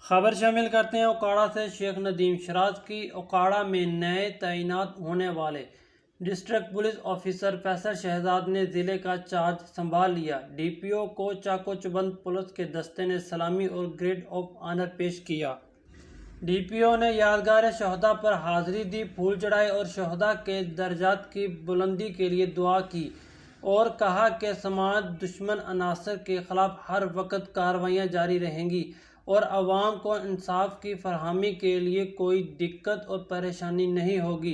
खबर शामिल करते हैं उकाड़ा से। शेख नदीम शराज की उकाड़ा में नए तैनात होने वाले district police officer Faisal Shahzad ने ज़िले का चार्ज संभाल लिया। डीपीओ को चाको चुबंद पुलिस के दस्ते ने सलामी और ग्रेड ऑफ ऑनर पेश किया। डीपीओ ने यादगार शहदा पर हाजिरी दी, फूल चढ़ाए और शहदा के दर्जात की बुलंदी के लिए दुआ की और कहा कि समाज दुश्मन अनासर के खिलाफ हर वक्त कार्रवाइयाँ जारी रहेंगी और अवाम को इंसाफ की फरहमी के लिए कोई दिक्कत और परेशानी नहीं होगी।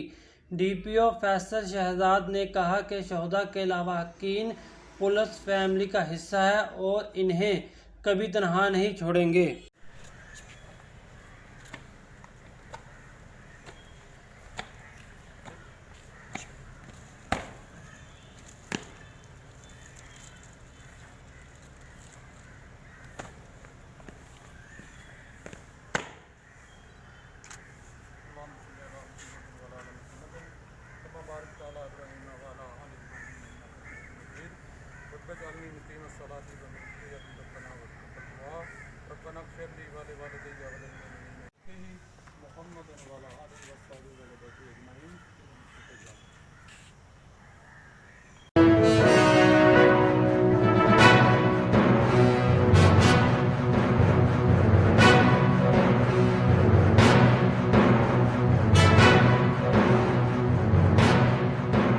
डीपीओ फैसल शहजाद ने कहा कि शहदा के लावाकिन पुलिस फैमिली का हिस्सा है और इन्हें कभी तनहा नहीं छोड़ेंगे। रब्बना